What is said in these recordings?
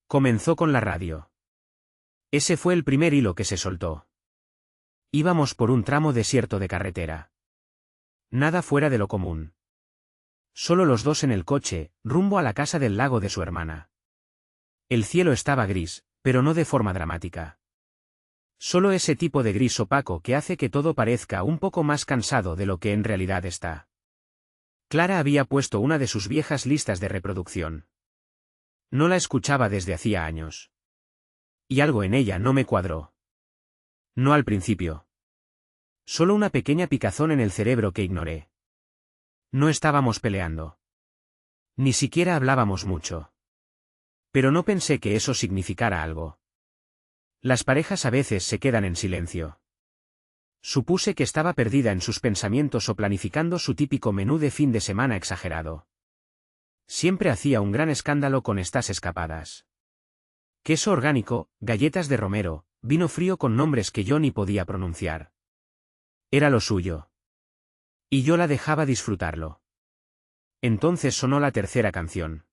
Comenzó con la radio. Ese fue el primer hilo que se soltó. Íbamos por un tramo desierto de carretera. Nada fuera de lo común. Solo los dos en el coche, rumbo a la casa del lago de su hermana. El cielo estaba gris, pero no de forma dramática. Solo ese tipo de gris opaco que hace que todo parezca un poco más cansado de lo que en realidad está. Clara había puesto una de sus viejas listas de reproducción. No la escuchaba desde hacía años. Y algo en ella no me cuadró. No al principio. Solo una pequeña picazón en el cerebro que ignoré. No estábamos peleando. Ni siquiera hablábamos mucho. Pero no pensé que eso significara algo. Las parejas a veces se quedan en silencio. Supuse que estaba perdida en sus pensamientos o planificando su típico menú de fin de semana exagerado. Siempre hacía un gran escándalo con estas escapadas. Queso orgánico, galletas de romero, vino frío con nombres que yo ni podía pronunciar. Era lo suyo. Y yo la dejaba disfrutarlo. Entonces sonó la tercera canción.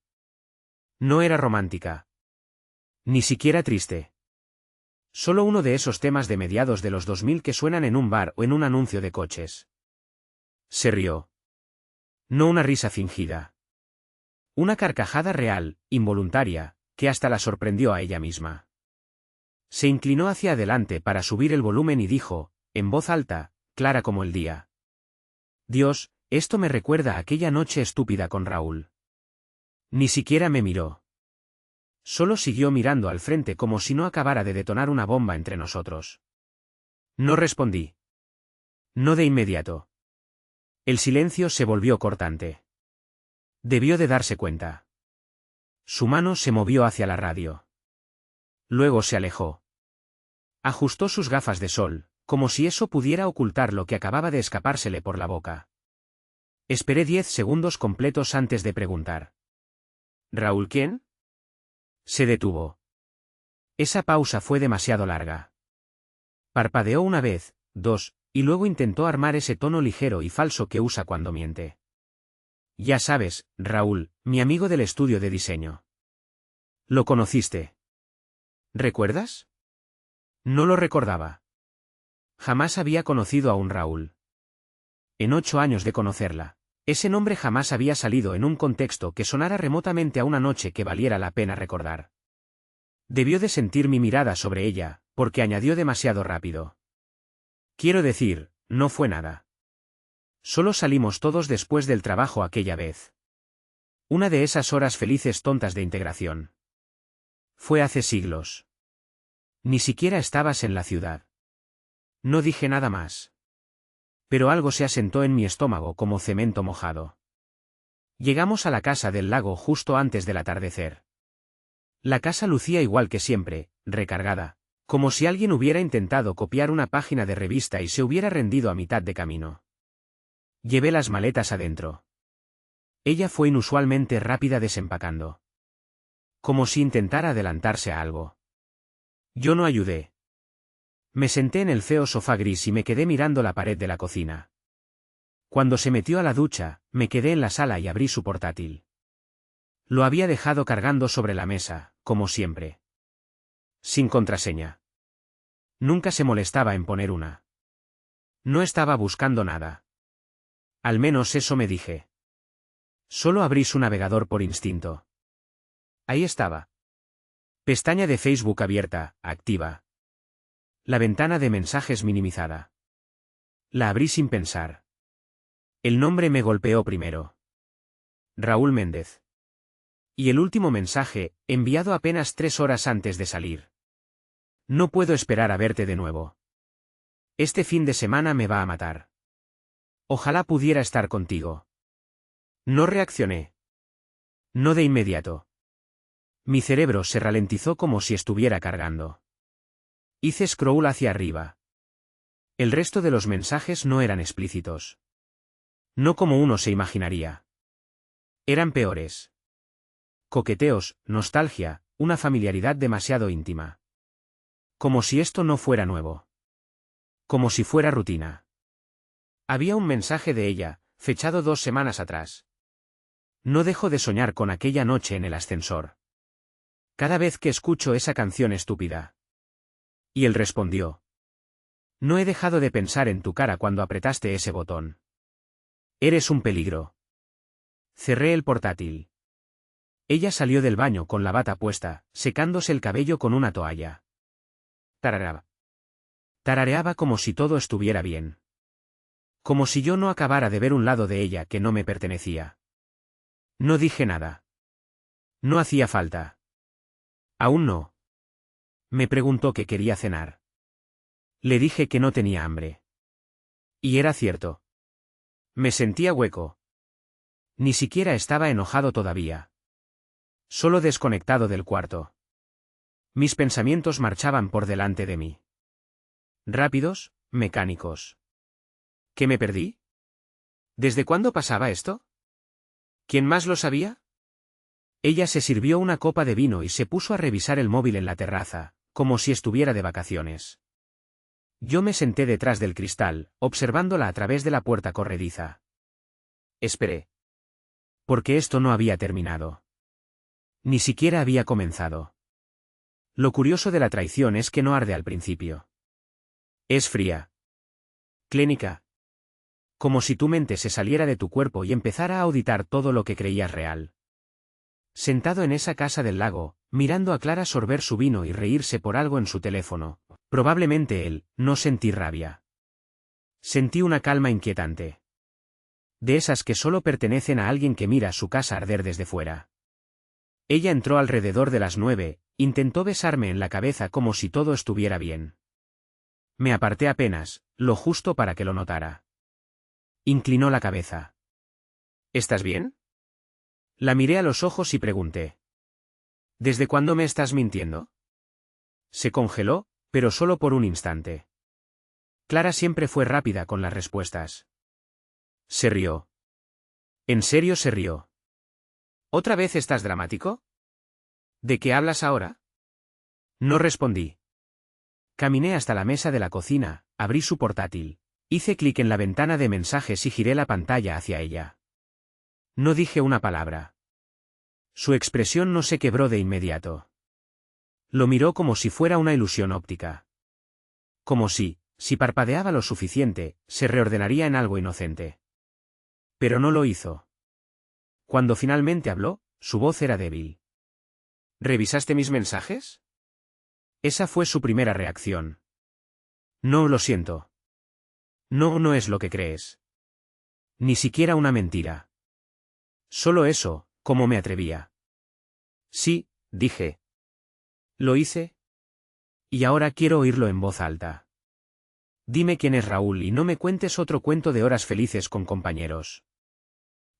No era romántica. Ni siquiera triste. Solo uno de esos temas de mediados de los 2000 que suenan en un bar o en un anuncio de coches. Se rió. No una risa fingida. Una carcajada real, involuntaria, que hasta la sorprendió a ella misma. Se inclinó hacia adelante para subir el volumen y dijo, en voz alta, clara como el día. Dios, esto me recuerda a aquella noche estúpida con Raúl. Ni siquiera me miró. Solo siguió mirando al frente como si no acabara de detonar una bomba entre nosotros. No respondí. No de inmediato. El silencio se volvió cortante. Debió de darse cuenta. Su mano se movió hacia la radio. Luego se alejó. Ajustó sus gafas de sol, como si eso pudiera ocultar lo que acababa de escapársele por la boca. Esperé 10 segundos completos antes de preguntar. ¿Raúl quién? Se detuvo. Esa pausa fue demasiado larga. Parpadeó una vez, dos, y luego intentó armar ese tono ligero y falso que usa cuando miente. Ya sabes, Raúl, mi amigo del estudio de diseño. ¿Lo conociste? ¿Recuerdas? No lo recordaba. Jamás había conocido a un Raúl. En 8 años de conocerla, ese nombre jamás había salido en un contexto que sonara remotamente a una noche que valiera la pena recordar. Debió de sentir mi mirada sobre ella, porque añadió demasiado rápido. Quiero decir, no fue nada. Solo salimos todos después del trabajo aquella vez. Una de esas horas felices tontas de integración. Fue hace siglos. Ni siquiera estabas en la ciudad. No dije nada más. Pero algo se asentó en mi estómago como cemento mojado. Llegamos a la casa del lago justo antes del atardecer. La casa lucía igual que siempre, recargada, como si alguien hubiera intentado copiar una página de revista y se hubiera rendido a mitad de camino. Llevé las maletas adentro. Ella fue inusualmente rápida desempacando. Como si intentara adelantarse a algo. Yo no ayudé. Me senté en el feo sofá gris y me quedé mirando la pared de la cocina. Cuando se metió a la ducha, me quedé en la sala y abrí su portátil. Lo había dejado cargando sobre la mesa, como siempre. Sin contraseña. Nunca se molestaba en poner una. No estaba buscando nada. Al menos eso me dije. Solo abrí su navegador por instinto. Ahí estaba. Pestaña de Facebook abierta, activa. La ventana de mensajes minimizada. La abrí sin pensar. El nombre me golpeó primero. Raúl Méndez. Y el último mensaje, enviado apenas 3 horas antes de salir. No puedo esperar a verte de nuevo. Este fin de semana me va a matar. Ojalá pudiera estar contigo. No reaccioné. No de inmediato. Mi cerebro se ralentizó como si estuviera cargando. Hice scroll hacia arriba. El resto de los mensajes no eran explícitos. No como uno se imaginaría. Eran peores. Coqueteos, nostalgia, una familiaridad demasiado íntima. Como si esto no fuera nuevo. Como si fuera rutina. Había un mensaje de ella, fechado 2 semanas atrás. No dejo de soñar con aquella noche en el ascensor. Cada vez que escucho esa canción estúpida. Y él respondió. No he dejado de pensar en tu cara cuando apretaste ese botón. Eres un peligro. Cerré el portátil. Ella salió del baño con la bata puesta, secándose el cabello con una toalla. Tarareaba. Tarareaba como si todo estuviera bien. Como si yo no acabara de ver un lado de ella que no me pertenecía. No dije nada. No hacía falta. Aún no. Me preguntó qué quería cenar. Le dije que no tenía hambre. Y era cierto. Me sentía hueco. Ni siquiera estaba enojado todavía. Solo desconectado del cuarto. Mis pensamientos marchaban por delante de mí. Rápidos, mecánicos. ¿Qué me perdí? ¿Desde cuándo pasaba esto? ¿Quién más lo sabía? Ella se sirvió una copa de vino y se puso a revisar el móvil en la terraza, como si estuviera de vacaciones. Yo me senté detrás del cristal, observándola a través de la puerta corrediza. Esperé. Porque esto no había terminado. Ni siquiera había comenzado. Lo curioso de la traición es que no arde al principio. Es fría. Clínica. Como si tu mente se saliera de tu cuerpo y empezara a auditar todo lo que creías real. Sentado en esa casa del lago, mirando a Clara sorber su vino y reírse por algo en su teléfono, probablemente él, no sentí rabia. Sentí una calma inquietante. De esas que solo pertenecen a alguien que mira su casa arder desde fuera. Ella entró alrededor de las 9, intentó besarme en la cabeza como si todo estuviera bien. Me aparté apenas, lo justo para que lo notara. Inclinó la cabeza. ¿Estás bien? La miré a los ojos y pregunté. ¿Desde cuándo me estás mintiendo? Se congeló, pero solo por un instante. Clara siempre fue rápida con las respuestas. Se rió. En serio se rió. ¿Otra vez estás dramático? ¿De qué hablas ahora? No respondí. Caminé hasta la mesa de la cocina, abrí su portátil. Hice clic en la ventana de mensajes y giré la pantalla hacia ella. No dije una palabra. Su expresión no se quebró de inmediato. Lo miró como si fuera una ilusión óptica. Como si parpadeaba lo suficiente, se reordenaría en algo inocente. Pero no lo hizo. Cuando finalmente habló, su voz era débil. ¿Revisaste mis mensajes? Esa fue su primera reacción. No lo siento. No, no es lo que crees. Ni siquiera una mentira. Solo eso, ¿cómo me atrevía? Sí, dije. ¿Lo hice? Y ahora quiero oírlo en voz alta. Dime quién es Raúl y no me cuentes otro cuento de horas felices con compañeros.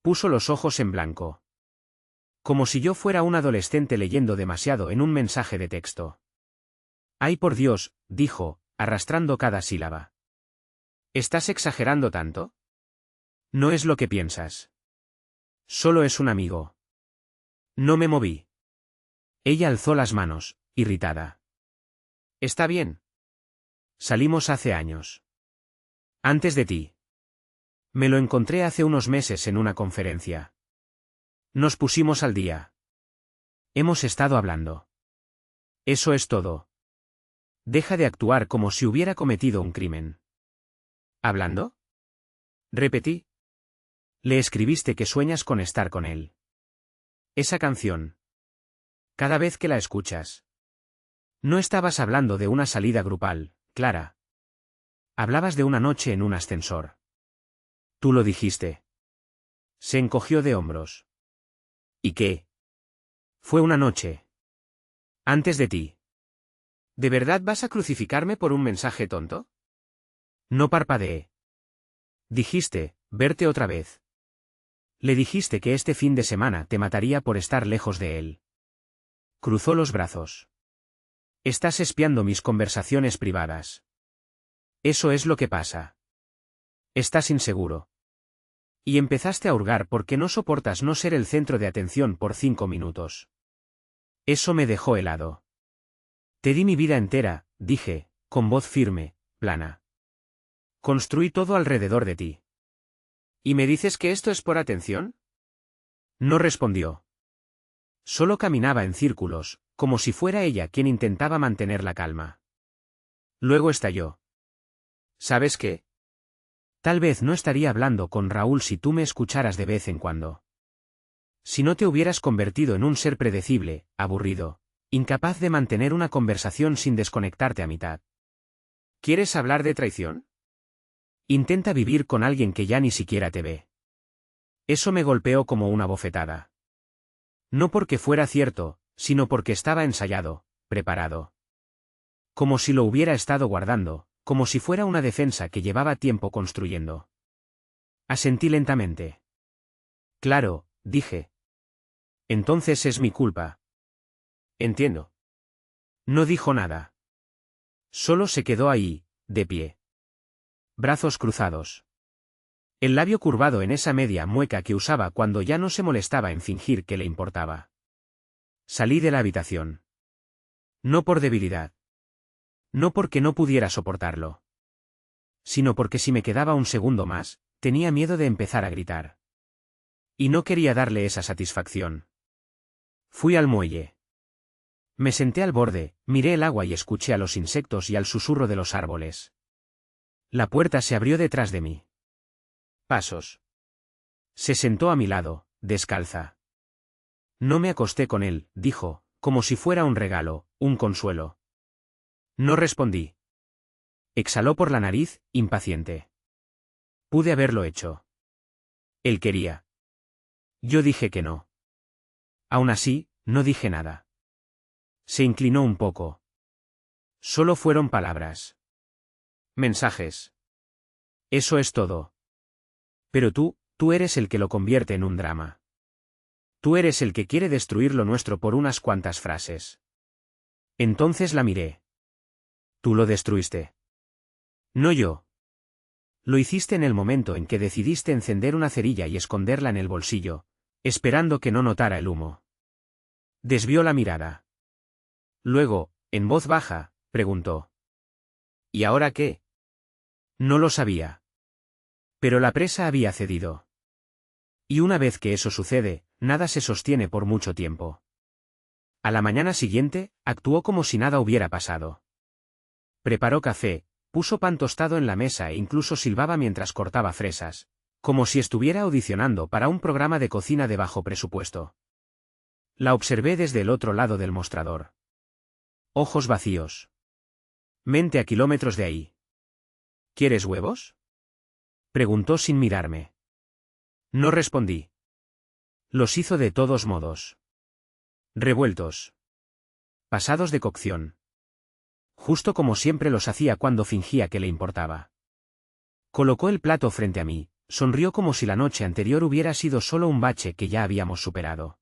Puso los ojos en blanco. Como si yo fuera un adolescente leyendo demasiado en un mensaje de texto. Ay por Dios, dijo, arrastrando cada sílaba. ¿Estás exagerando tanto? No es lo que piensas. Solo es un amigo. No me moví. Ella alzó las manos, irritada. Está bien. Salimos hace años. Antes de ti. Me lo encontré hace unos meses en una conferencia. Nos pusimos al día. Hemos estado hablando. Eso es todo. Deja de actuar como si hubiera cometido un crimen. ¿Hablando? Repetí. Le escribiste que sueñas con estar con él. Esa canción. Cada vez que la escuchas. No estabas hablando de una salida grupal, Clara. Hablabas de una noche en un ascensor. Tú lo dijiste. Se encogió de hombros. ¿Y qué? Fue una noche. Antes de ti. ¿De verdad vas a crucificarme por un mensaje tonto? No parpadeé. Dijiste, verte otra vez. Le dijiste que este fin de semana te mataría por estar lejos de él. Cruzó los brazos. Estás espiando mis conversaciones privadas. Eso es lo que pasa. Estás inseguro. Y empezaste a hurgar porque no soportas no ser el centro de atención por 5 minutos. Eso me dejó helado. Te di mi vida entera, dije, con voz firme, plana. Construí todo alrededor de ti. ¿Y me dices que esto es por atención? No respondió. Solo caminaba en círculos, como si fuera ella quien intentaba mantener la calma. Luego estalló. ¿Sabes qué? Tal vez no estaría hablando con Raúl si tú me escucharas de vez en cuando. Si no te hubieras convertido en un ser predecible, aburrido, incapaz de mantener una conversación sin desconectarte a mitad. ¿Quieres hablar de traición? Intenta vivir con alguien que ya ni siquiera te ve. Eso me golpeó como una bofetada. No porque fuera cierto, sino porque estaba ensayado, preparado. Como si lo hubiera estado guardando, como si fuera una defensa que llevaba tiempo construyendo. Asentí lentamente. Claro, dije. Entonces es mi culpa. Entiendo. No dijo nada. Solo se quedó ahí, de pie. Brazos cruzados. El labio curvado en esa media mueca que usaba cuando ya no se molestaba en fingir que le importaba. Salí de la habitación. No por debilidad. No porque no pudiera soportarlo. Sino porque si me quedaba un segundo más, tenía miedo de empezar a gritar. Y no quería darle esa satisfacción. Fui al muelle. Me senté al borde, miré el agua y escuché a los insectos y al susurro de los árboles. La puerta se abrió detrás de mí. Pasos. Se sentó a mi lado, descalza. No me acosté con él, dijo, como si fuera un regalo, un consuelo. No respondí. Exhaló por la nariz, impaciente. Pude haberlo hecho. Él quería. Yo dije que no. Aún así, no dije nada. Se inclinó un poco. Solo fueron palabras. Mensajes. Eso es todo. Pero tú eres el que lo convierte en un drama. Tú eres el que quiere destruir lo nuestro por unas cuantas frases. Entonces la miré. Tú lo destruiste. No yo. Lo hiciste en el momento en que decidiste encender una cerilla y esconderla en el bolsillo, esperando que no notara el humo. Desvió la mirada. Luego, en voz baja, preguntó. ¿Y ahora qué? No lo sabía. Pero la presa había cedido. Y una vez que eso sucede, nada se sostiene por mucho tiempo. A la mañana siguiente, actuó como si nada hubiera pasado. Preparó café, puso pan tostado en la mesa e incluso silbaba mientras cortaba fresas, como si estuviera audicionando para un programa de cocina de bajo presupuesto. La observé desde el otro lado del mostrador. Ojos vacíos. Mente a kilómetros de ahí. ¿Quieres huevos? Preguntó sin mirarme. No respondí. Los hizo de todos modos. Revueltos. Pasados de cocción. Justo como siempre los hacía cuando fingía que le importaba. Colocó el plato frente a mí, sonrió como si la noche anterior hubiera sido solo un bache que ya habíamos superado.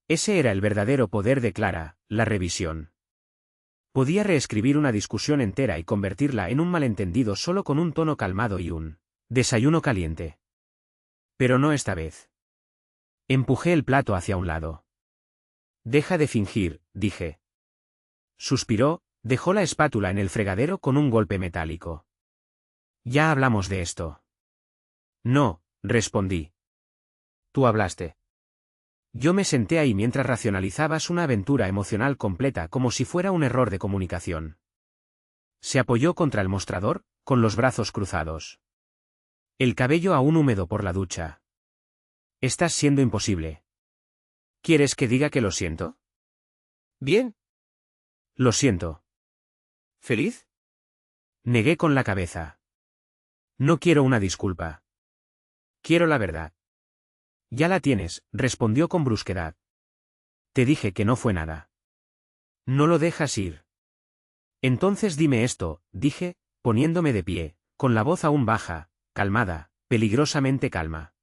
Ese era el verdadero poder de Clara, la revisión. Podía reescribir una discusión entera y convertirla en un malentendido solo con un tono calmado y un desayuno caliente. Pero no esta vez. Empujé el plato hacia un lado. Deja de fingir, dije. Suspiró, dejó la espátula en el fregadero con un golpe metálico. Ya hablamos de esto. No, respondí. Tú hablaste. Yo me senté ahí mientras racionalizabas una aventura emocional completa como si fuera un error de comunicación. Se apoyó contra el mostrador, con los brazos cruzados. El cabello aún húmedo por la ducha. Estás siendo imposible. ¿Quieres que diga que lo siento? Bien. Lo siento. ¿Feliz? Negué con la cabeza. No quiero una disculpa. Quiero la verdad. Ya la tienes, respondió con brusquedad. Te dije que no fue nada. No lo dejas ir. Entonces dime esto, dije, poniéndome de pie, con la voz aún baja, calmada, peligrosamente calma.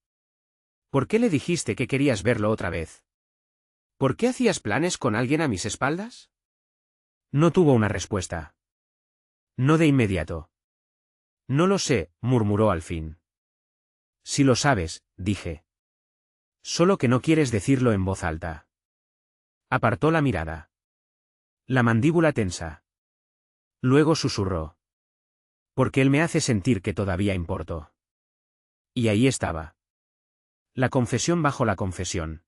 ¿Por qué le dijiste que querías verlo otra vez? ¿Por qué hacías planes con alguien a mis espaldas? No tuvo una respuesta. No de inmediato. No lo sé, murmuró al fin. Si lo sabes, dije. Solo que no quieres decirlo en voz alta. Apartó la mirada. La mandíbula tensa. Luego susurró. Porque él me hace sentir que todavía importo. Y ahí estaba. La confesión bajo la confesión.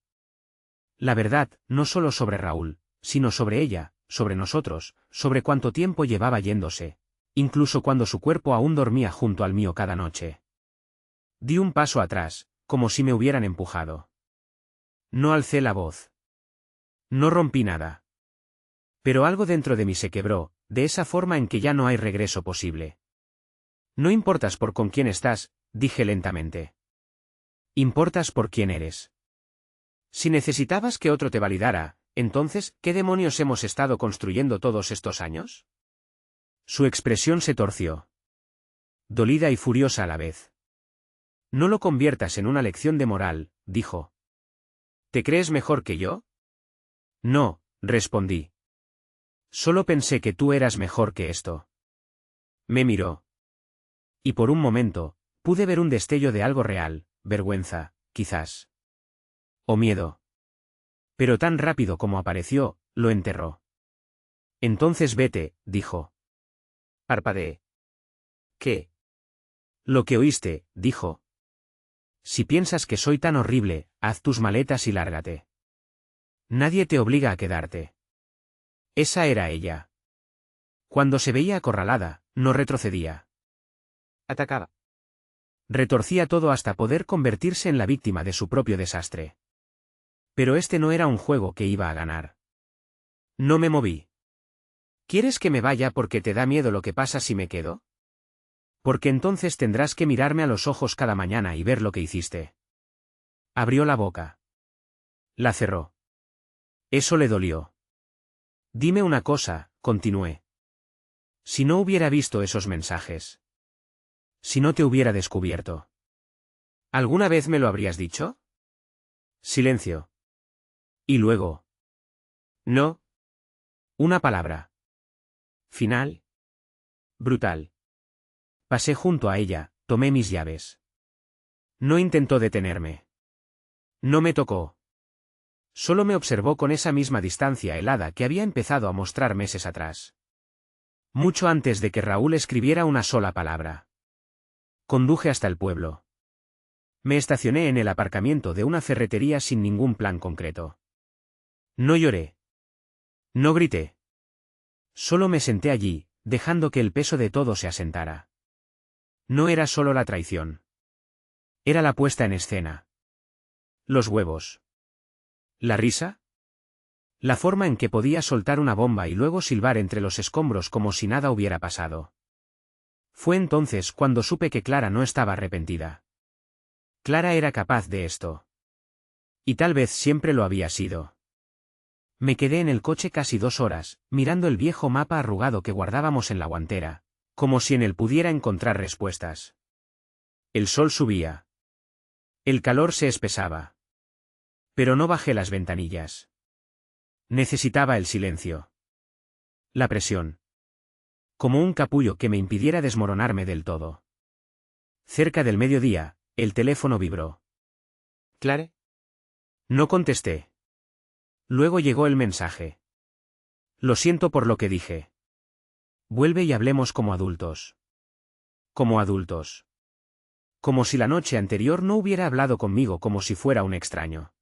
La verdad, no solo sobre Raúl, sino sobre ella, sobre nosotros, sobre cuánto tiempo llevaba yéndose, incluso cuando su cuerpo aún dormía junto al mío cada noche. Di un paso atrás, como si me hubieran empujado. No alcé la voz. No rompí nada. Pero algo dentro de mí se quebró, de esa forma en que ya no hay regreso posible. No importas por con quién estás, dije lentamente. Importas por quién eres. Si necesitabas que otro te validara, entonces, ¿qué demonios hemos estado construyendo todos estos años? Su expresión se torció. Dolida y furiosa a la vez. No lo conviertas en una lección de moral, dijo. ¿Te crees mejor que yo? No, respondí. Solo pensé que tú eras mejor que esto. Me miró. Y por un momento, pude ver un destello de algo real, vergüenza, quizás. O miedo. Pero tan rápido como apareció, lo enterró. Entonces vete, dijo. Parpadeé. ¿Qué? Lo que oíste, dijo. Si piensas que soy tan horrible, haz tus maletas y lárgate. Nadie te obliga a quedarte. Esa era ella. Cuando se veía acorralada, no retrocedía. Atacaba. Retorcía todo hasta poder convertirse en la víctima de su propio desastre. Pero este no era un juego que iba a ganar. No me moví. ¿Quieres que me vaya porque te da miedo lo que pasa si me quedo? Porque entonces tendrás que mirarme a los ojos cada mañana y ver lo que hiciste. Abrió la boca. La cerró. Eso le dolió. Dime una cosa, continué. Si no hubiera visto esos mensajes. Si no te hubiera descubierto. ¿Alguna vez me lo habrías dicho? Silencio. Y luego. No. Una palabra. Final. Brutal. Pasé junto a ella, tomé mis llaves. No intentó detenerme. No me tocó. Solo me observó con esa misma distancia helada que había empezado a mostrar meses atrás. Mucho antes de que Raúl escribiera una sola palabra. Conduje hasta el pueblo. Me estacioné en el aparcamiento de una ferretería sin ningún plan concreto. No lloré. No grité. Solo me senté allí, dejando que el peso de todo se asentara. No era solo la traición. Era la puesta en escena. Los huevos. ¿La risa? La forma en que podía soltar una bomba y luego silbar entre los escombros como si nada hubiera pasado. Fue entonces cuando supe que Clara no estaba arrepentida. Clara era capaz de esto. Y tal vez siempre lo había sido. Me quedé en el coche casi 2 horas, mirando el viejo mapa arrugado que guardábamos en la guantera, como si en él pudiera encontrar respuestas. El sol subía. El calor se espesaba. Pero no bajé las ventanillas. Necesitaba el silencio. La presión. Como un capullo que me impidiera desmoronarme del todo. Cerca del mediodía, el teléfono vibró. ¿Clare? No contesté. Luego llegó el mensaje. Lo siento por lo que dije. Vuelve y hablemos como adultos. Como adultos. Como si la noche anterior no hubiera hablado conmigo como si fuera un extraño.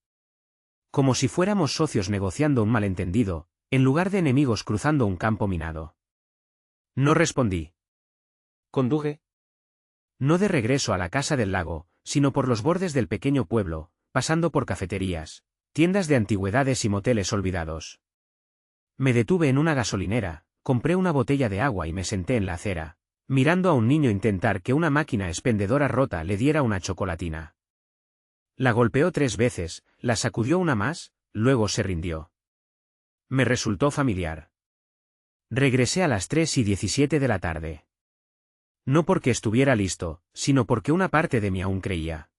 Como si fuéramos socios negociando un malentendido, en lugar de enemigos cruzando un campo minado. No respondí. Conduje. No de regreso a la casa del lago, sino por los bordes del pequeño pueblo, pasando por cafeterías, tiendas de antigüedades y moteles olvidados. Me detuve en una gasolinera, compré una botella de agua y me senté en la acera, mirando a un niño intentar que una máquina expendedora rota le diera una chocolatina. La golpeó 3 veces, la sacudió una más, luego se rindió. Me resultó familiar. Regresé a las 3:17 de la tarde. No porque estuviera listo, sino porque una parte de mí aún creía.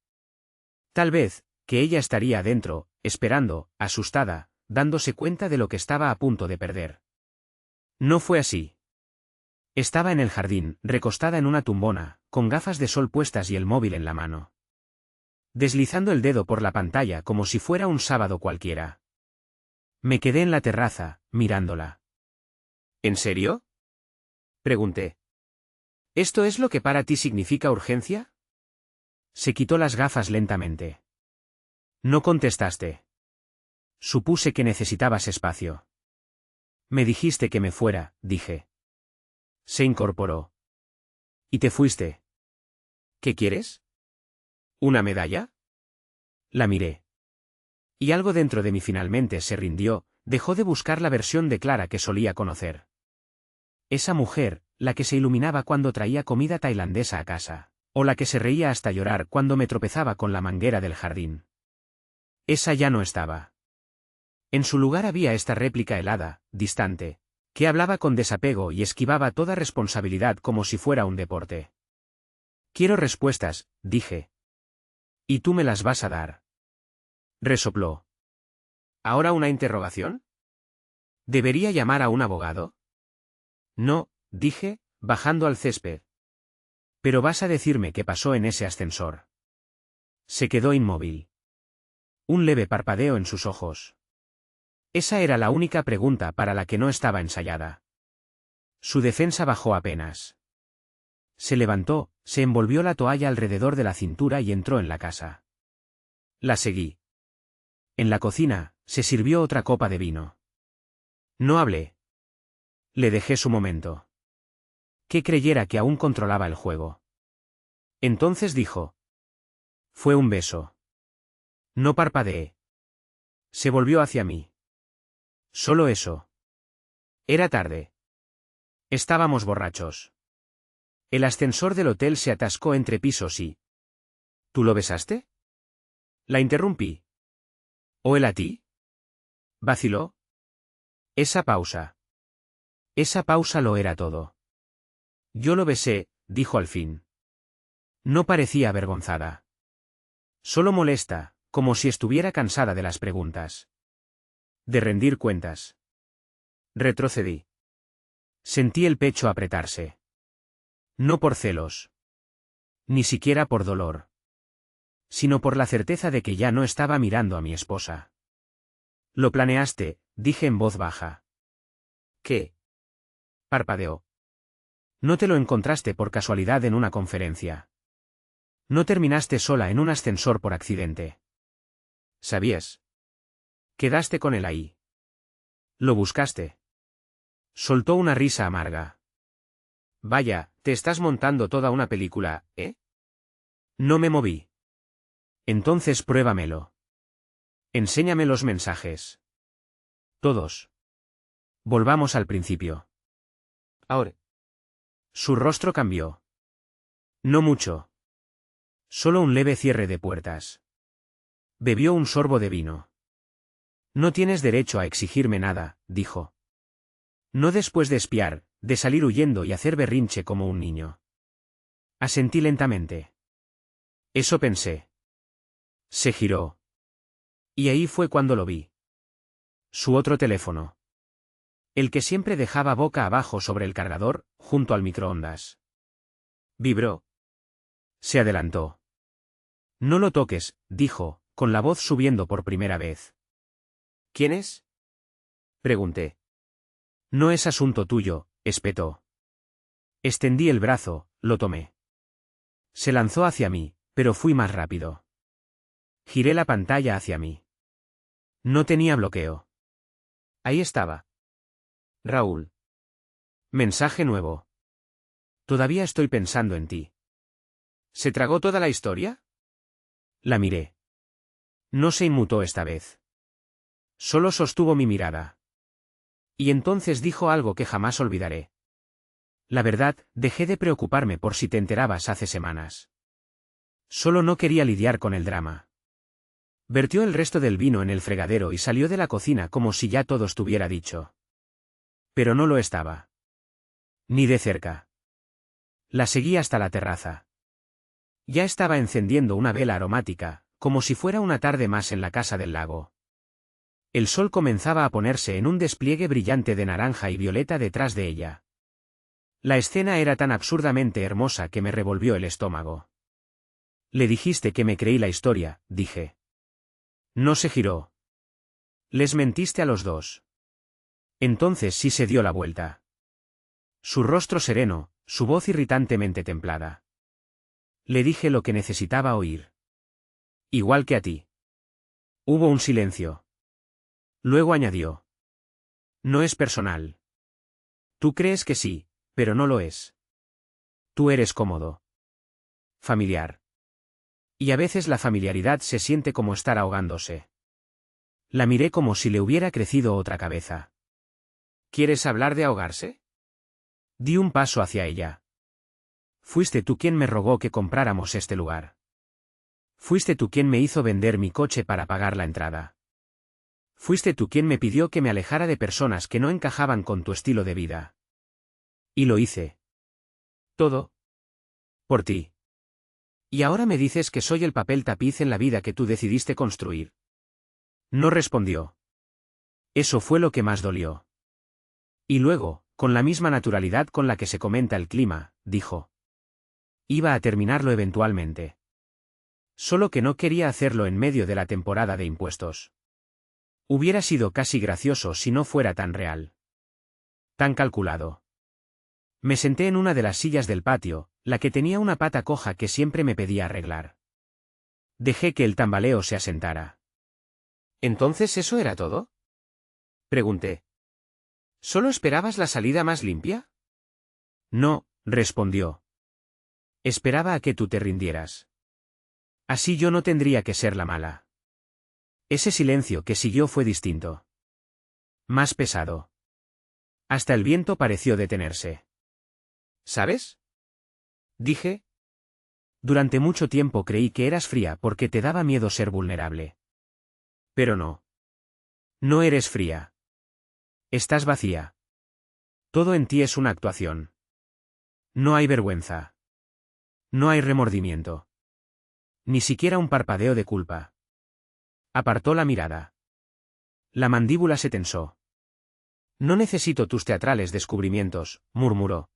Tal vez, que ella estaría adentro, esperando, asustada, dándose cuenta de lo que estaba a punto de perder. No fue así. Estaba en el jardín, recostada en una tumbona, con gafas de sol puestas y el móvil en la mano. Deslizando el dedo por la pantalla como si fuera un sábado cualquiera. Me quedé en la terraza, mirándola. ¿En serio? Pregunté. ¿Esto es lo que para ti significa urgencia? Se quitó las gafas lentamente. No contestaste. Supuse que necesitabas espacio. Me dijiste que me fuera, dije. Se incorporó. ¿Y te fuiste? ¿Qué quieres? ¿Una medalla? La miré. Y algo dentro de mí finalmente se rindió, dejó de buscar la versión de Clara que solía conocer. Esa mujer, la que se iluminaba cuando traía comida tailandesa a casa, o la que se reía hasta llorar cuando me tropezaba con la manguera del jardín. Esa ya no estaba. En su lugar había esta réplica helada, distante, que hablaba con desapego y esquivaba toda responsabilidad como si fuera un deporte. Quiero respuestas, dije. Y tú me las vas a dar. Resopló. ¿Ahora una interrogación? ¿Debería llamar a un abogado? No, dije, bajando al césped. Pero vas a decirme qué pasó en ese ascensor. Se quedó inmóvil. Un leve parpadeo en sus ojos. Esa era la única pregunta para la que no estaba ensayada. Su defensa bajó apenas. Se levantó, se envolvió la toalla alrededor de la cintura y entró en la casa. La seguí. En la cocina, se sirvió otra copa de vino. No hablé. Le dejé su momento. Que creyera que aún controlaba el juego. Entonces dijo. Fue un beso. No parpadeé. Se volvió hacia mí. Solo eso. Era tarde. Estábamos borrachos. El ascensor del hotel se atascó entre pisos y... ¿Tú lo besaste? La interrumpí. ¿O él a ti? Vaciló. Esa pausa. Esa pausa lo era todo. Yo lo besé, dijo al fin. No parecía avergonzada. Solo molesta, como si estuviera cansada de las preguntas. De rendir cuentas. Retrocedí. Sentí el pecho apretarse. No por celos. Ni siquiera por dolor. Sino por la certeza de que ya no estaba mirando a mi esposa. Lo planeaste, dije en voz baja. ¿Qué? Parpadeó. No te lo encontraste por casualidad en una conferencia. No terminaste sola en un ascensor por accidente. ¿Sabías? Quedaste con él ahí. Lo buscaste. Soltó una risa amarga. Vaya, te estás montando toda una película, ¿eh? No me moví. Entonces pruébamelo. Enséñame los mensajes. Todos. Volvamos al principio. Ahora. Su rostro cambió. No mucho. Solo un leve cierre de puertas. Bebió un sorbo de vino. No tienes derecho a exigirme nada, dijo. No después de espiar, de salir huyendo y hacer berrinche como un niño. Asentí lentamente. Eso pensé. Se giró. Y ahí fue cuando lo vi. Su otro teléfono. El que siempre dejaba boca abajo sobre el cargador, junto al microondas. Vibró. Se adelantó. No lo toques, dijo, con la voz subiendo por primera vez. ¿Quién es? Pregunté. No es asunto tuyo, espetó. Extendí el brazo, lo tomé. Se lanzó hacia mí, pero fui más rápido. Giré la pantalla hacia mí. No tenía bloqueo. Ahí estaba. Raúl. Mensaje nuevo. Todavía estoy pensando en ti. ¿Se tragó toda la historia? La miré. No se inmutó esta vez. Solo sostuvo mi mirada. Y entonces dijo algo que jamás olvidaré. La verdad, dejé de preocuparme por si te enterabas hace semanas. Solo no quería lidiar con el drama. Vertió el resto del vino en el fregadero y salió de la cocina como si ya todo estuviera dicho. Pero no lo estaba. Ni de cerca. La seguí hasta la terraza. Ya estaba encendiendo una vela aromática, como si fuera una tarde más en la casa del lago. El sol comenzaba a ponerse en un despliegue brillante de naranja y violeta detrás de ella. La escena era tan absurdamente hermosa que me revolvió el estómago. Le dijiste que me creí la historia, dije. No se giró. Les mentiste a los dos. Entonces sí se dio la vuelta. Su rostro sereno, su voz irritantemente templada. Le dije lo que necesitaba oír. Igual que a ti. Hubo un silencio. Luego añadió. No es personal. Tú crees que sí, pero no lo es. Tú eres cómodo. Familiar. Y a veces la familiaridad se siente como estar ahogándose. La miré como si le hubiera crecido otra cabeza. ¿Quieres hablar de ahogarse? Di un paso hacia ella. Fuiste tú quien me rogó que compráramos este lugar. Fuiste tú quien me hizo vender mi coche para pagar la entrada. Fuiste tú quien me pidió que me alejara de personas que no encajaban con tu estilo de vida. Y lo hice. Todo. Por ti. Y ahora me dices que soy el papel tapiz en la vida que tú decidiste construir. No respondió. Eso fue lo que más dolió. Y luego, con la misma naturalidad con la que se comenta el clima, dijo. Iba a terminarlo eventualmente. Solo que no quería hacerlo en medio de la temporada de impuestos. Hubiera sido casi gracioso si no fuera tan real. Tan calculado. Me senté en una de las sillas del patio, la que tenía una pata coja que siempre me pedía arreglar. Dejé que el tambaleo se asentara. ¿Entonces eso era todo? Pregunté. ¿Solo esperabas la salida más limpia? No, respondió. Esperaba a que tú te rindieras. Así yo no tendría que ser la mala. Ese silencio que siguió fue distinto. Más pesado. Hasta el viento pareció detenerse. ¿Sabes? Dije. Durante mucho tiempo creí que eras fría porque te daba miedo ser vulnerable. Pero no. No eres fría. Estás vacía. Todo en ti es una actuación. No hay vergüenza. No hay remordimiento. Ni siquiera un parpadeo de culpa. Apartó la mirada. La mandíbula se tensó. No necesito tus teatrales descubrimientos, murmuró.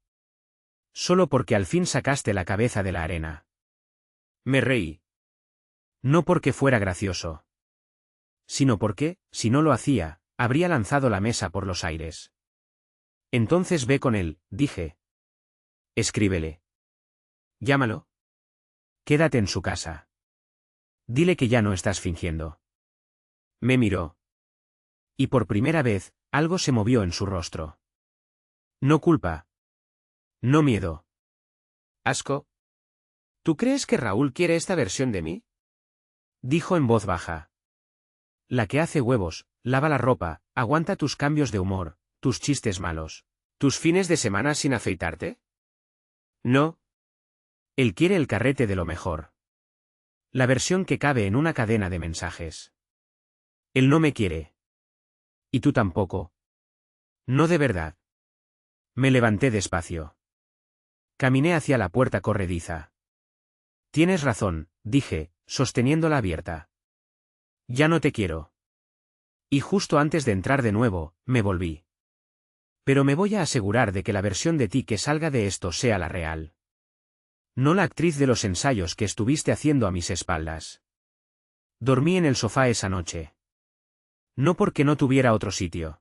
Solo porque al fin sacaste la cabeza de la arena. Me reí. No porque fuera gracioso. Sino porque, si no lo hacía, habría lanzado la mesa por los aires. Entonces ve con él, dije. Escríbele. Llámalo. Quédate en su casa. Dile que ya no estás fingiendo. Me miró. Y por primera vez, algo se movió en su rostro. No culpa. No miedo. Asco. ¿Tú crees que Raúl quiere esta versión de mí? Dijo en voz baja. La que hace huevos, lava la ropa, aguanta tus cambios de humor, tus chistes malos. ¿Tus fines de semana sin afeitarte? No. Él quiere el carrete de lo mejor. La versión que cabe en una cadena de mensajes. Él no me quiere. Y tú tampoco. No de verdad. Me levanté despacio. Caminé hacia la puerta corrediza. Tienes razón, dije, sosteniéndola abierta. Ya no te quiero. Y justo antes de entrar de nuevo, me volví. Pero me voy a asegurar de que la versión de ti que salga de esto sea la real. No la actriz de los ensayos que estuviste haciendo a mis espaldas. Dormí en el sofá esa noche. No porque no tuviera otro sitio.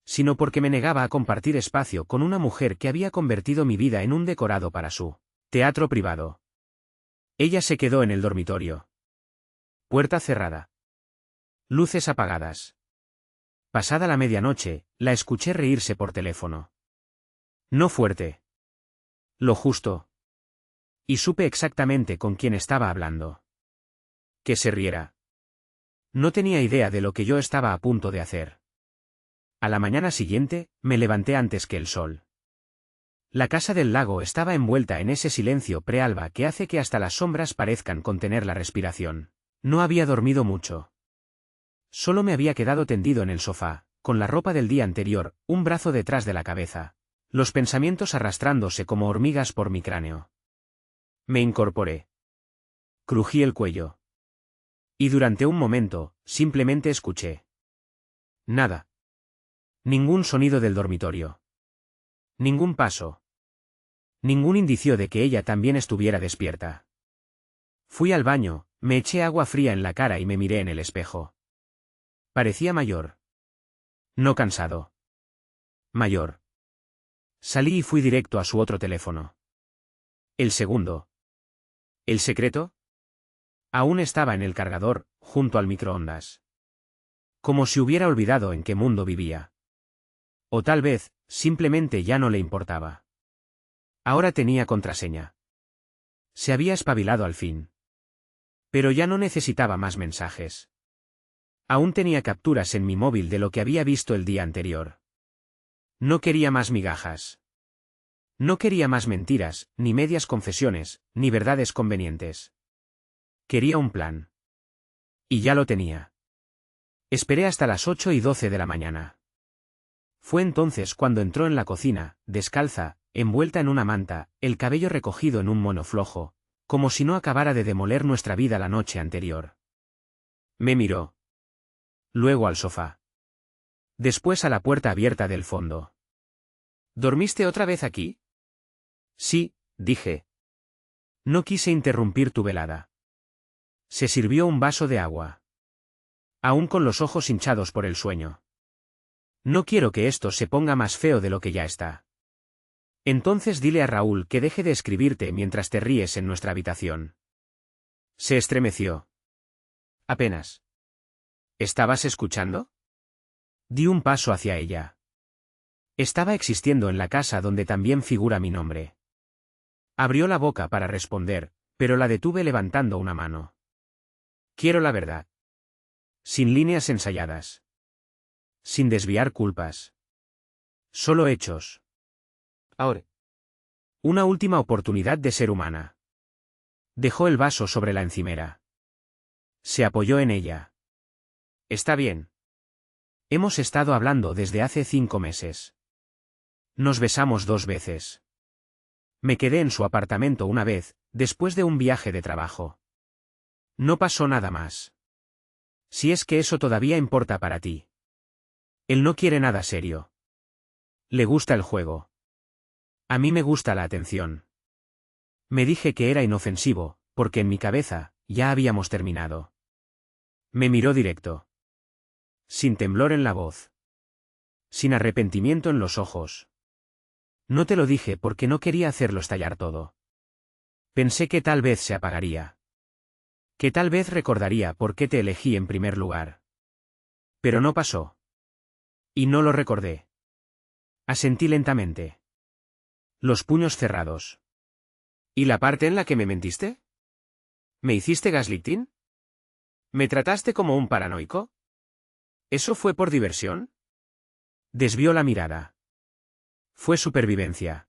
Sino porque me negaba a compartir espacio con una mujer que había convertido mi vida en un decorado para su teatro privado. Ella se quedó en el dormitorio. Puerta cerrada. Luces apagadas. Pasada la medianoche, la escuché reírse por teléfono. No fuerte. Lo justo. Y supe exactamente con quién estaba hablando. Que se riera. No tenía idea de lo que yo estaba a punto de hacer. A la mañana siguiente, me levanté antes que el sol. La casa del lago estaba envuelta en ese silencio prealba que hace que hasta las sombras parezcan contener la respiración. No había dormido mucho. Solo me había quedado tendido en el sofá, con la ropa del día anterior, un brazo detrás de la cabeza. Los pensamientos arrastrándose como hormigas por mi cráneo. Me incorporé. Crují el cuello. Y durante un momento, simplemente escuché. Nada. Ningún sonido del dormitorio. Ningún paso. Ningún indicio de que ella también estuviera despierta. Fui al baño, me eché agua fría en la cara y me miré en el espejo. Parecía mayor. No cansado. Mayor. Salí y fui directo a su otro teléfono. El segundo. ¿El secreto? Aún estaba en el cargador, junto al microondas. Como si hubiera olvidado en qué mundo vivía. O tal vez, simplemente ya no le importaba. Ahora tenía contraseña. Se había espabilado al fin. Pero ya no necesitaba más mensajes. Aún tenía capturas en mi móvil de lo que había visto el día anterior. No quería más migajas. No quería más mentiras, ni medias confesiones, ni verdades convenientes. Quería un plan. Y ya lo tenía. Esperé hasta las 8:12 de la mañana. Fue entonces cuando entró en la cocina, descalza, envuelta en una manta, el cabello recogido en un mono flojo, como si no acabara de demoler nuestra vida la noche anterior. Me miró. Luego al sofá. Después a la puerta abierta del fondo. ¿Dormiste otra vez aquí? Sí, dije. No quise interrumpir tu velada. Se sirvió un vaso de agua. Aún con los ojos hinchados por el sueño. No quiero que esto se ponga más feo de lo que ya está. Entonces dile a Raúl que deje de escribirte mientras te ríes en nuestra habitación. Se estremeció. Apenas. ¿Estabas escuchando? Di un paso hacia ella. Estaba existiendo en la casa donde también figura mi nombre. Abrió la boca para responder, pero la detuve levantando una mano. Quiero la verdad. Sin líneas ensayadas. Sin desviar culpas. Solo hechos. Ahora. Una última oportunidad de ser humana. Dejó el vaso sobre la encimera. Se apoyó en ella. Está bien. Hemos estado hablando desde hace 5 meses. Nos besamos 2 veces. Me quedé en su apartamento una vez, después de un viaje de trabajo. No pasó nada más. Si es que eso todavía importa para ti. Él no quiere nada serio. Le gusta el juego. A mí me gusta la atención. Me dije que era inofensivo, porque en mi cabeza, ya habíamos terminado. Me miró directo. Sin temblor en la voz. Sin arrepentimiento en los ojos. No te lo dije porque no quería hacerlo estallar todo. Pensé que tal vez se apagaría. Que tal vez recordaría por qué te elegí en primer lugar. Pero no pasó. Y no lo recordé. Asentí lentamente. Los puños cerrados. ¿Y la parte en la que me mentiste? ¿Me hiciste gaslighting? ¿Me trataste como un paranoico? ¿Eso fue por diversión? Desvió la mirada. Fue supervivencia.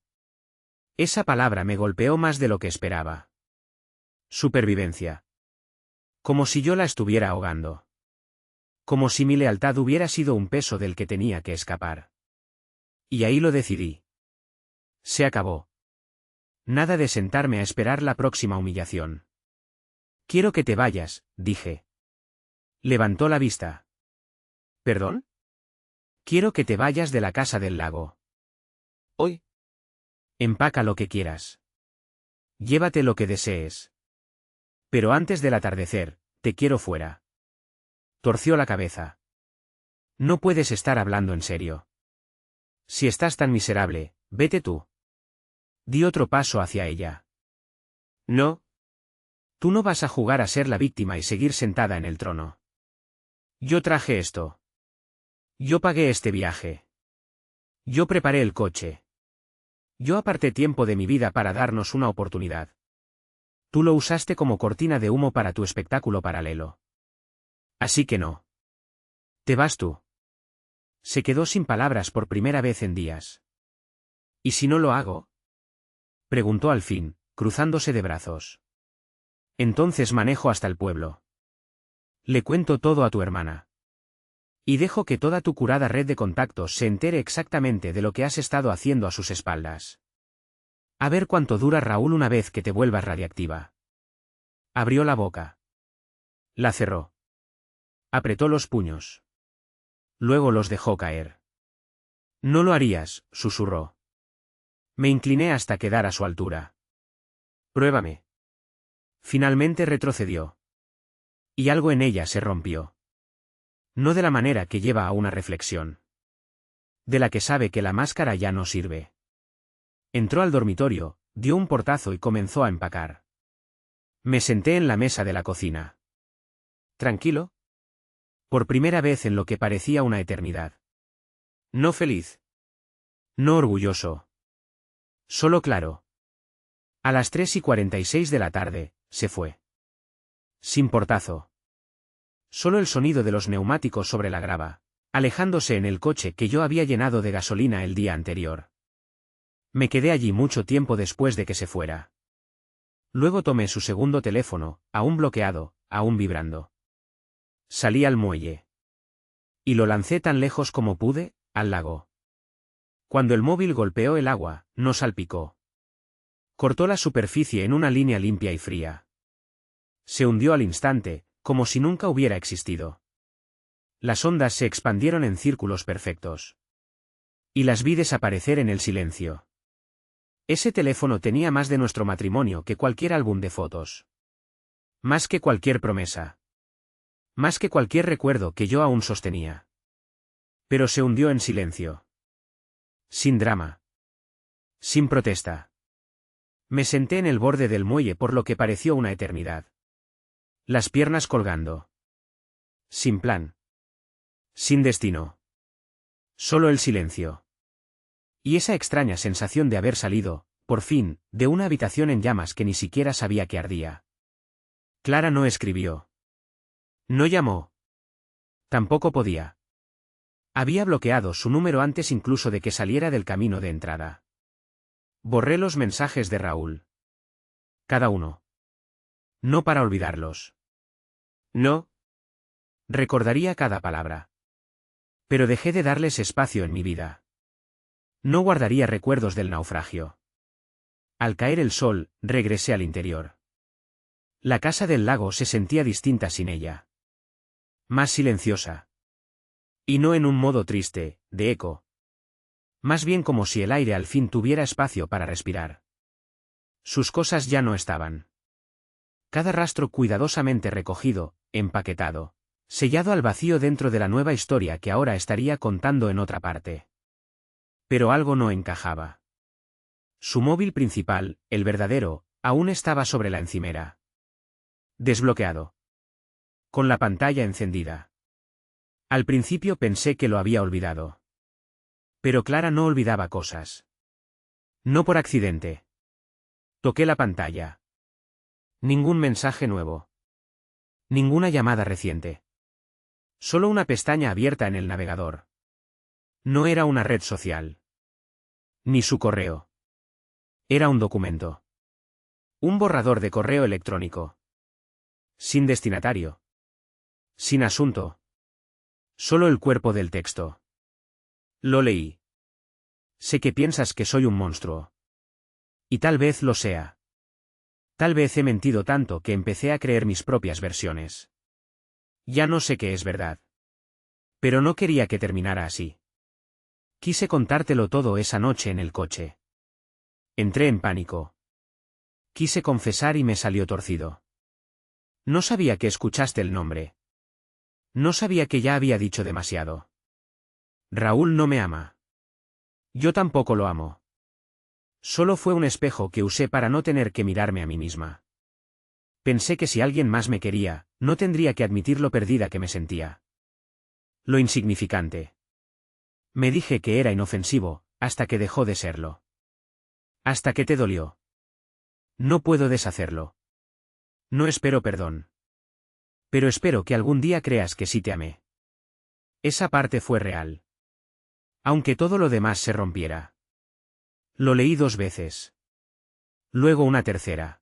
Esa palabra me golpeó más de lo que esperaba. Supervivencia. Como si yo la estuviera ahogando. Como si mi lealtad hubiera sido un peso del que tenía que escapar. Y ahí lo decidí. Se acabó. Nada de sentarme a esperar la próxima humillación. Quiero que te vayas, dije. Levantó la vista. ¿Perdón? Quiero que te vayas de la casa del lago. ¿Hoy? Empaca lo que quieras. Llévate lo que desees. Pero antes del atardecer, te quiero fuera. Torció la cabeza. No puedes estar hablando en serio. Si estás tan miserable, vete tú. Di otro paso hacia ella. No. Tú no vas a jugar a ser la víctima y seguir sentada en el trono. Yo traje esto. Yo pagué este viaje. Yo preparé el coche. Yo aparté tiempo de mi vida para darnos una oportunidad. Tú lo usaste como cortina de humo para tu espectáculo paralelo. Así que no. Te vas tú. Se quedó sin palabras por primera vez en días. ¿Y si no lo hago? Preguntó al fin, cruzándose de brazos. Entonces manejo hasta el pueblo. Le cuento todo a tu hermana. Y dejo que toda tu curada red de contactos se entere exactamente de lo que has estado haciendo a sus espaldas. A ver cuánto dura Raúl una vez que te vuelvas radiactiva. Abrió la boca. La cerró. Apretó los puños. Luego los dejó caer. No lo harías, susurró. Me incliné hasta quedar a su altura. Pruébame. Finalmente retrocedió. Y algo en ella se rompió. No de la manera que lleva a una reflexión. De la que sabe que la máscara ya no sirve. Entró al dormitorio, dio un portazo y comenzó a empacar. Me senté en la mesa de la cocina. ¿Tranquilo? Por primera vez en lo que parecía una eternidad. No feliz. No orgulloso. Solo claro. A las 3:46 de la tarde, se fue. Sin portazo. Solo el sonido de los neumáticos sobre la grava, alejándose en el coche que yo había llenado de gasolina el día anterior. Me quedé allí mucho tiempo después de que se fuera. Luego tomé su segundo teléfono, aún bloqueado, aún vibrando. Salí al muelle. Y lo lancé tan lejos como pude, al lago. Cuando el móvil golpeó el agua, no salpicó. Cortó la superficie en una línea limpia y fría. Se hundió al instante, como si nunca hubiera existido. Las ondas se expandieron en círculos perfectos. Y las vi desaparecer en el silencio. Ese teléfono tenía más de nuestro matrimonio que cualquier álbum de fotos. Más que cualquier promesa. Más que cualquier recuerdo que yo aún sostenía. Pero se hundió en silencio. Sin drama. Sin protesta. Me senté en el borde del muelle por lo que pareció una eternidad. Las piernas colgando. Sin plan. Sin destino. Solo el silencio. Y esa extraña sensación de haber salido, por fin, de una habitación en llamas que ni siquiera sabía que ardía. Clara no escribió. No llamó. Tampoco podía. Había bloqueado su número antes incluso de que saliera del camino de entrada. Borré los mensajes de Raúl. Cada uno. No para olvidarlos. No. Recordaría cada palabra. Pero dejé de darles espacio en mi vida. No guardaría recuerdos del naufragio. Al caer el sol, regresé al interior. La casa del lago se sentía distinta sin ella. Más silenciosa. Y no en un modo triste, de eco. Más bien como si el aire al fin tuviera espacio para respirar. Sus cosas ya no estaban. Cada rastro cuidadosamente recogido, empaquetado, sellado al vacío dentro de la nueva historia que ahora estaría contando en otra parte. Pero algo no encajaba. Su móvil principal, el verdadero, aún estaba sobre la encimera. Desbloqueado. Con la pantalla encendida. Al principio pensé que lo había olvidado. Pero Clara no olvidaba cosas. No por accidente. Toqué la pantalla. Ningún mensaje nuevo. Ninguna llamada reciente. Solo una pestaña abierta en el navegador. No era una red social. Ni su correo. Era un documento. Un borrador de correo electrónico. Sin destinatario. Sin asunto. Solo el cuerpo del texto. Lo leí. Sé que piensas que soy un monstruo. Y tal vez lo sea. Tal vez he mentido tanto que empecé a creer mis propias versiones. Ya no sé qué es verdad. Pero no quería que terminara así. Quise contártelo todo esa noche en el coche. Entré en pánico. Quise confesar y me salió torcido. No sabía que escuchaste el nombre. No sabía que ya había dicho demasiado. Raúl no me ama. Yo tampoco lo amo. Solo fue un espejo que usé para no tener que mirarme a mí misma. Pensé que si alguien más me quería, no tendría que admitir lo perdida que me sentía. Lo insignificante. Me dije que era inofensivo, hasta que dejó de serlo. Hasta que te dolió. No puedo deshacerlo. No espero perdón. Pero espero que algún día creas que sí te amé. Esa parte fue real. Aunque todo lo demás se rompiera. Lo leí 2 veces. Luego una tercera.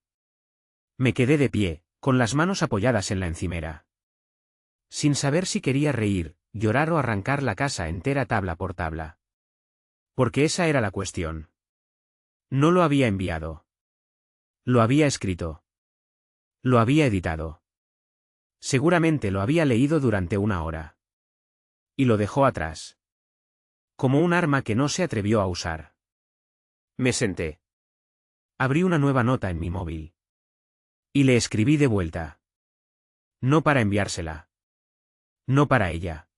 Me quedé de pie, con las manos apoyadas en la encimera. Sin saber si quería reír, llorar o arrancar la casa entera tabla por tabla. Porque esa era la cuestión. No lo había enviado. Lo había escrito. Lo había editado. Seguramente lo había leído durante 1 hora. Y lo dejó atrás. Como un arma que no se atrevió a usar. Me senté. Abrí una nueva nota en mi móvil. Y le escribí de vuelta. No para enviársela. No para ella.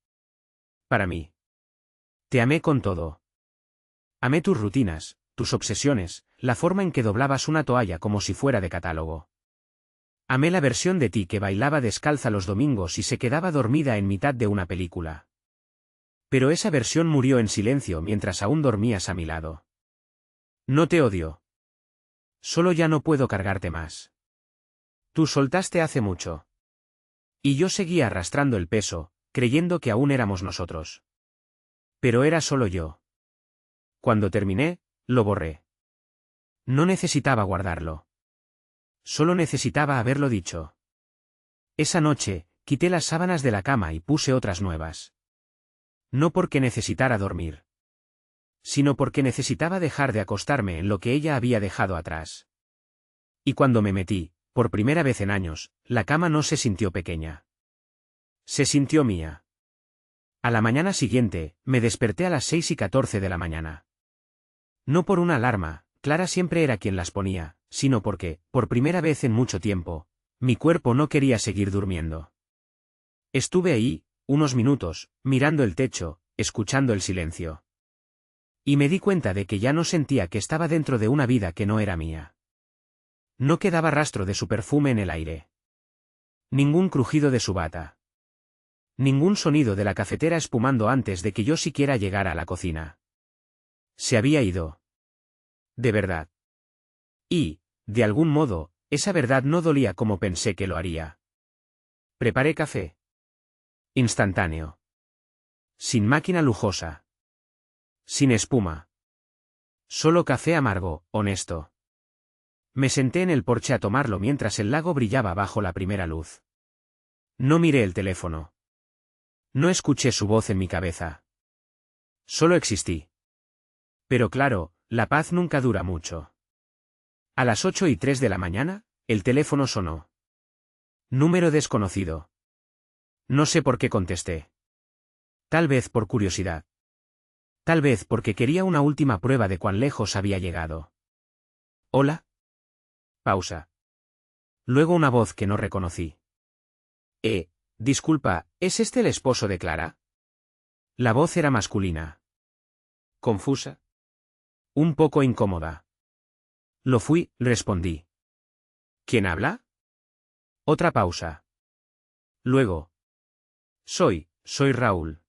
Para mí. Te amé con todo. Amé tus rutinas, tus obsesiones, la forma en que doblabas una toalla como si fuera de catálogo. Amé la versión de ti que bailaba descalza los domingos y se quedaba dormida en mitad de una película. Pero esa versión murió en silencio mientras aún dormías a mi lado. No te odio. Solo ya no puedo cargarte más. Tú soltaste hace mucho. Y yo seguía arrastrando el peso, creyendo que aún éramos nosotros. Pero era solo yo. Cuando terminé, lo borré. No necesitaba guardarlo. Solo necesitaba haberlo dicho. Esa noche, quité las sábanas de la cama y puse otras nuevas. No porque necesitara dormir, sino porque necesitaba dejar de acostarme en lo que ella había dejado atrás. Y cuando me metí, por primera vez en años, la cama no se sintió pequeña. Se sintió mía. A la mañana siguiente, me desperté a las 6:14 de la mañana. No por una alarma, Clara siempre era quien las ponía, sino porque, por primera vez en mucho tiempo, mi cuerpo no quería seguir durmiendo. Estuve ahí, unos minutos, mirando el techo, escuchando el silencio. Y me di cuenta de que ya no sentía que estaba dentro de una vida que no era mía. No quedaba rastro de su perfume en el aire. Ningún crujido de su bata. Ningún sonido de la cafetera espumando antes de que yo siquiera llegara a la cocina. Se había ido. De verdad. Y, de algún modo, esa verdad no dolía como pensé que lo haría. Preparé café. Instantáneo. Sin máquina lujosa. Sin espuma. Solo café amargo, honesto. Me senté en el porche a tomarlo mientras el lago brillaba bajo la primera luz. No miré el teléfono. No escuché su voz en mi cabeza. Solo existí. Pero claro, la paz nunca dura mucho. A las 8:03 de la mañana, el teléfono sonó. Número desconocido. No sé por qué contesté. Tal vez por curiosidad. Tal vez porque quería una última prueba de cuán lejos había llegado. ¿Hola? Pausa. Luego una voz que no reconocí. Disculpa, ¿es este el esposo de Clara? La voz era masculina. ¿Confusa? Un poco incómoda. Lo fui, respondí. ¿Quién habla? Otra pausa. Luego. Soy Raúl.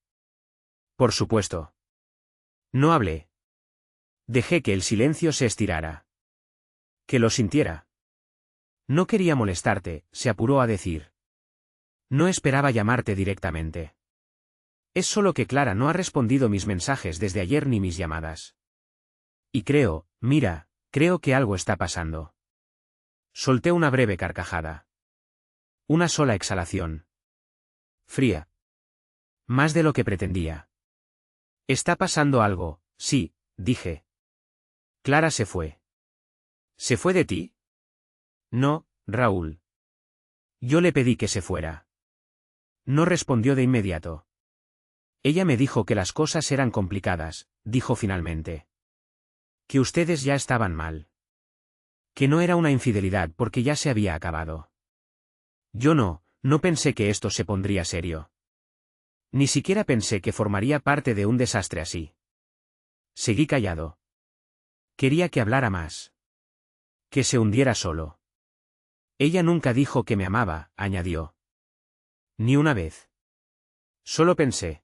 Por supuesto. No hablé. Dejé que el silencio se estirara. Que lo sintiera. No quería molestarte, se apuró a decir. No esperaba llamarte directamente. Es solo que Clara no ha respondido mis mensajes desde ayer ni mis llamadas. Y creo que algo está pasando. Solté una breve carcajada. Una sola exhalación. Fría. Más de lo que pretendía. Está pasando algo, sí, dije. Clara se fue. ¿Se fue de ti? No, Raúl. Yo le pedí que se fuera. No respondió de inmediato. Ella me dijo que las cosas eran complicadas, dijo finalmente. Que ustedes ya estaban mal. Que no era una infidelidad porque ya se había acabado. Yo no pensé que esto se pondría serio. Ni siquiera pensé que formaría parte de un desastre así. Seguí callado. Quería que hablara más. Que se hundiera solo. Ella nunca dijo que me amaba, añadió. Ni una vez. Solo pensé.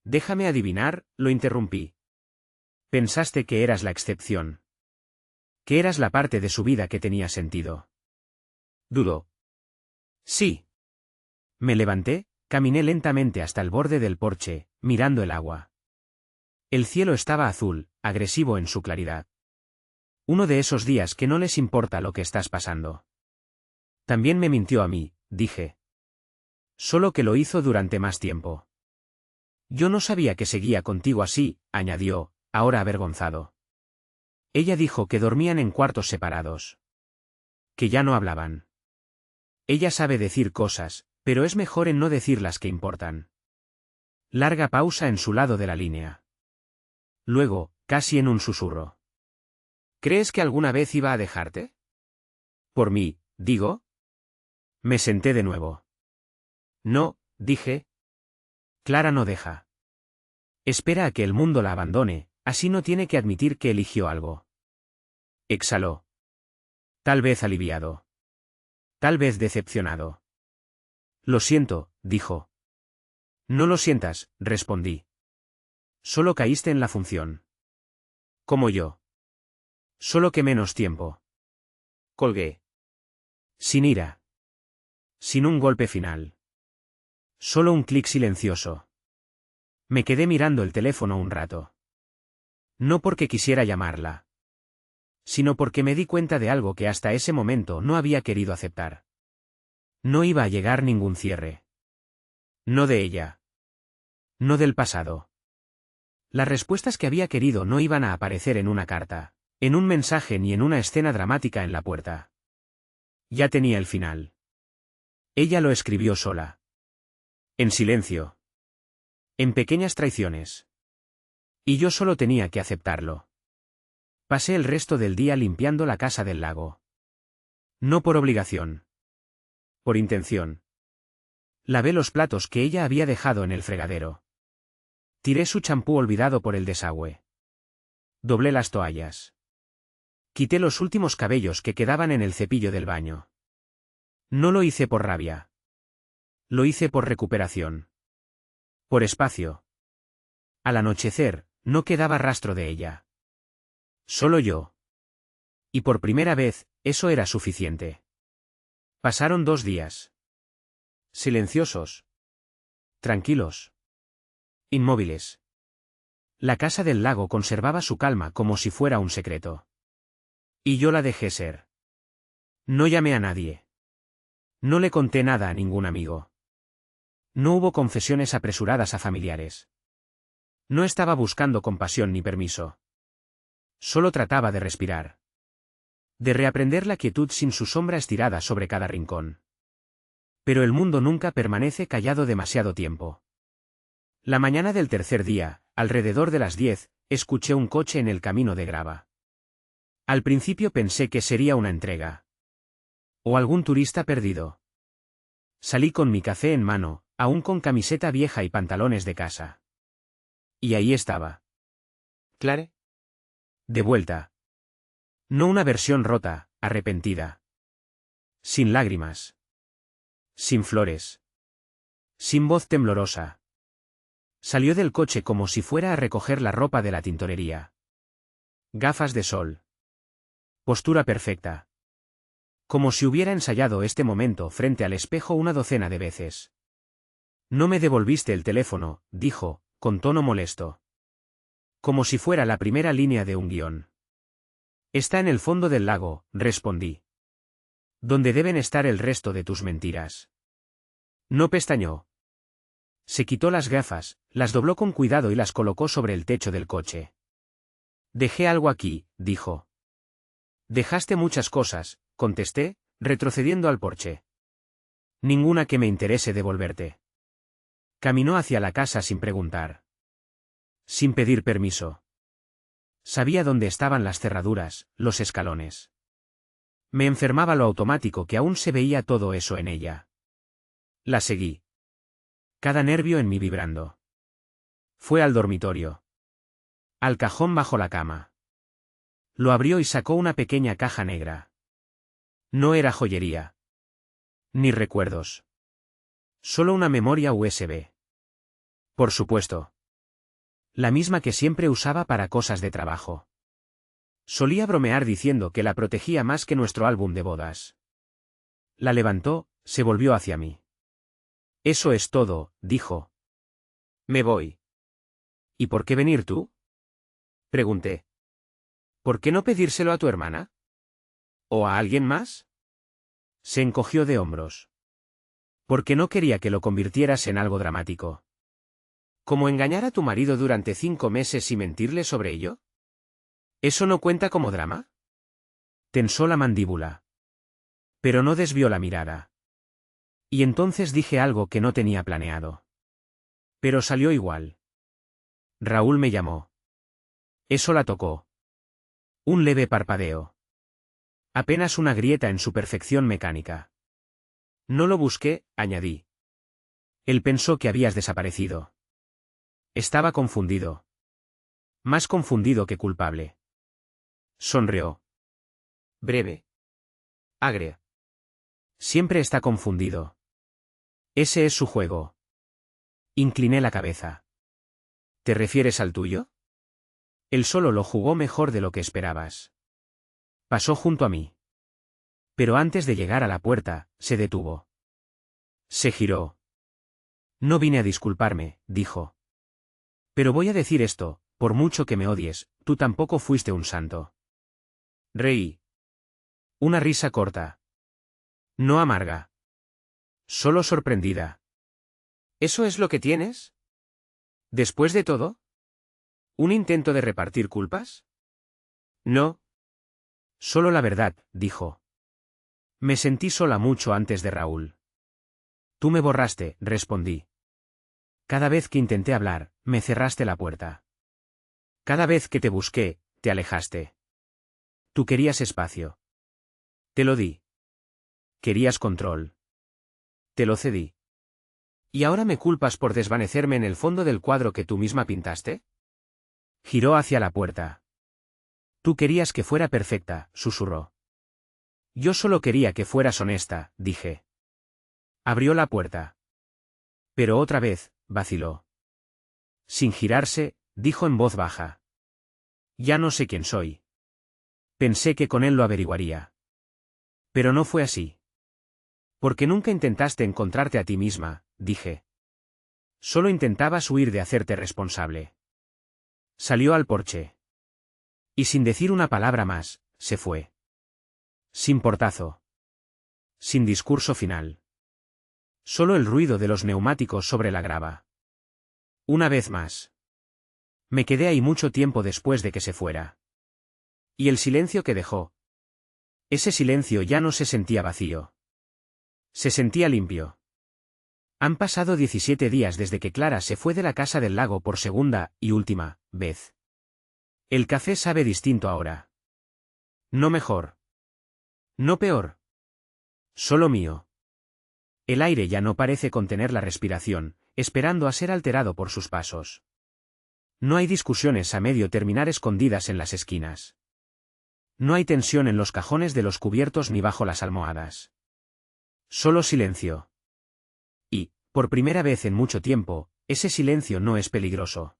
Déjame adivinar, lo interrumpí. Pensaste que eras la excepción. Que eras la parte de su vida que tenía sentido. Dudó. Sí. Me levanté, caminé lentamente hasta el borde del porche, mirando el agua. El cielo estaba azul, agresivo en su claridad. Uno de esos días que no les importa lo que estás pasando. También me mintió a mí, dije. Solo que lo hizo durante más tiempo. Yo no sabía que seguía contigo así, añadió, ahora avergonzado. Ella dijo que dormían en cuartos separados. Que ya no hablaban. Ella sabe decir cosas, pero es mejor en no decir las que importan. Larga pausa en su lado de la línea. Luego, casi en un susurro. ¿Crees que alguna vez iba a dejarte? Por mí, digo. Me senté de nuevo. No, dije. Clara no deja. Espera a que el mundo la abandone, así no tiene que admitir que eligió algo. Exhaló. Tal vez aliviado. Tal vez decepcionado. Lo siento, dijo. No lo sientas, respondí. Solo caíste en la función. Como yo. Solo que menos tiempo. Colgué. Sin ira. Sin un golpe final. Solo un clic silencioso. Me quedé mirando el teléfono un rato. No porque quisiera llamarla, sino porque me di cuenta de algo que hasta ese momento no había querido aceptar. No iba a llegar ningún cierre. No de ella. No del pasado. Las respuestas que había querido no iban a aparecer en una carta, en un mensaje ni en una escena dramática en la puerta. Ya tenía el final. Ella lo escribió sola. En silencio. En pequeñas traiciones. Y yo solo tenía que aceptarlo. Pasé el resto del día limpiando la casa del lago. No por obligación. Por intención. Lavé los platos que ella había dejado en el fregadero. Tiré su champú olvidado por el desagüe. Doblé las toallas. Quité los últimos cabellos que quedaban en el cepillo del baño. No lo hice por rabia. Lo hice por recuperación. Por espacio. Al anochecer, no quedaba rastro de ella. Solo yo. Y por primera vez, eso era suficiente. Pasaron 2 días. Silenciosos. Tranquilos. Inmóviles. La casa del lago conservaba su calma como si fuera un secreto. Y yo la dejé ser. No llamé a nadie. No le conté nada a ningún amigo. No hubo confesiones apresuradas a familiares. No estaba buscando compasión ni permiso. Solo trataba de respirar. De reaprender la quietud sin su sombra estirada sobre cada rincón. Pero el mundo nunca permanece callado demasiado tiempo. La mañana del tercer día, alrededor de las 10, escuché un coche en el camino de grava. Al principio pensé que sería una entrega. O algún turista perdido. Salí con mi café en mano, aún con camiseta vieja y pantalones de casa. Y ahí estaba. Clare. De vuelta. No una versión rota, arrepentida. Sin lágrimas. Sin flores. Sin voz temblorosa. Salió del coche como si fuera a recoger la ropa de la tintorería. Gafas de sol. Postura perfecta. Como si hubiera ensayado este momento frente al espejo una docena de veces. No me devolviste el teléfono, dijo, con tono molesto. Como si fuera la primera línea de un guión. Está en el fondo del lago, respondí. Donde deben estar el resto de tus mentiras. No pestañó. Se quitó las gafas, las dobló con cuidado y las colocó sobre el techo del coche. Dejé algo aquí, dijo. Dejaste muchas cosas, contesté, retrocediendo al porche. Ninguna que me interese devolverte. Caminó hacia la casa sin preguntar. Sin pedir permiso. Sabía dónde estaban las cerraduras, los escalones. Me enfermaba lo automático que aún se veía todo eso en ella. La seguí. Cada nervio en mí vibrando. Fue al dormitorio. Al cajón bajo la cama. Lo abrió y sacó una pequeña caja negra. No era joyería. Ni recuerdos. Solo una memoria USB. Por supuesto. La misma que siempre usaba para cosas de trabajo. Solía bromear diciendo que la protegía más que nuestro álbum de bodas. La levantó, se volvió hacia mí. Eso es todo, dijo. Me voy. ¿Y por qué venir tú? Pregunté. ¿Por qué no pedírselo a tu hermana? ¿O a alguien más? Se encogió de hombros. Porque no quería que lo convirtieras en algo dramático. ¿Cómo engañar a tu marido durante 5 meses y mentirle sobre ello? ¿Eso no cuenta como drama? Tensó la mandíbula. Pero no desvió la mirada. Y entonces dije algo que no tenía planeado. Pero salió igual. Raúl me llamó. Eso la tocó. Un leve parpadeo. Apenas una grieta en su perfección mecánica. No lo busqué, añadí. Él pensó que habías desaparecido. Estaba confundido. Más confundido que culpable. Sonrió. Breve. Agria. Siempre está confundido. Ese es su juego. Incliné la cabeza. ¿Te refieres al tuyo? Él solo lo jugó mejor de lo que esperabas. Pasó junto a mí. Pero antes de llegar a la puerta, se detuvo. Se giró. No vine a disculparme, dijo. Pero voy a decir esto, por mucho que me odies, tú tampoco fuiste un santo. Reí. Una risa corta. No amarga. Solo sorprendida. ¿Eso es lo que tienes? ¿Después de todo? ¿Un intento de repartir culpas? No. Solo la verdad, dijo. Me sentí sola mucho antes de Raúl. Tú me borraste, respondí. Cada vez que intenté hablar, me cerraste la puerta. Cada vez que te busqué, te alejaste. Tú querías espacio. Te lo di. Querías control. Te lo cedí. ¿Y ahora me culpas por desvanecerme en el fondo del cuadro que tú misma pintaste? Giró hacia la puerta. Tú querías que fuera perfecta, susurró. Yo solo quería que fueras honesta, dije. Abrió la puerta. Pero otra vez, vaciló. Sin girarse, dijo en voz baja. Ya no sé quién soy. Pensé que con él lo averiguaría. Pero no fue así. Porque nunca intentaste encontrarte a ti misma, dije. Solo intentabas huir de hacerte responsable. Salió al porche. Y sin decir una palabra más, se fue. Sin portazo. Sin discurso final. Solo el ruido de los neumáticos sobre la grava. Una vez más. Me quedé ahí mucho tiempo después de que se fuera. Y el silencio que dejó. Ese silencio ya no se sentía vacío. Se sentía limpio. Han pasado 17 días desde que Clara se fue de la casa del lago por segunda y última vez. El café sabe distinto ahora. No mejor. No peor. Solo mío. El aire ya no parece contener la respiración, esperando a ser alterado por sus pasos. No hay discusiones a medio terminar escondidas en las esquinas. No hay tensión en los cajones de los cubiertos ni bajo las almohadas. Solo silencio. Y, por primera vez en mucho tiempo, ese silencio no es peligroso.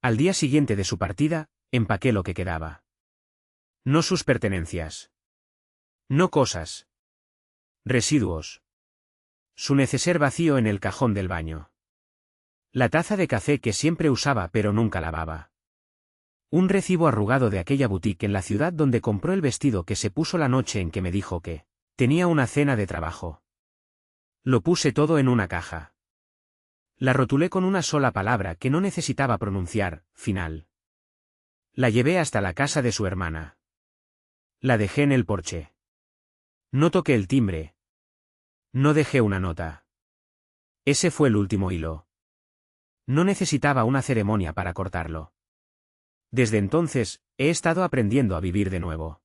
Al día siguiente de su partida, empaqué lo que quedaba. No sus pertenencias. No cosas. Residuos. Su neceser vacío en el cajón del baño. La taza de café que siempre usaba pero nunca lavaba. Un recibo arrugado de aquella boutique en la ciudad donde compró el vestido que se puso la noche en que me dijo que tenía una cena de trabajo. Lo puse todo en una caja. La rotulé con una sola palabra que no necesitaba pronunciar, final. La llevé hasta la casa de su hermana. La dejé en el porche. No toqué el timbre. No dejé una nota. Ese fue el último hilo. No necesitaba una ceremonia para cortarlo. Desde entonces, he estado aprendiendo a vivir de nuevo.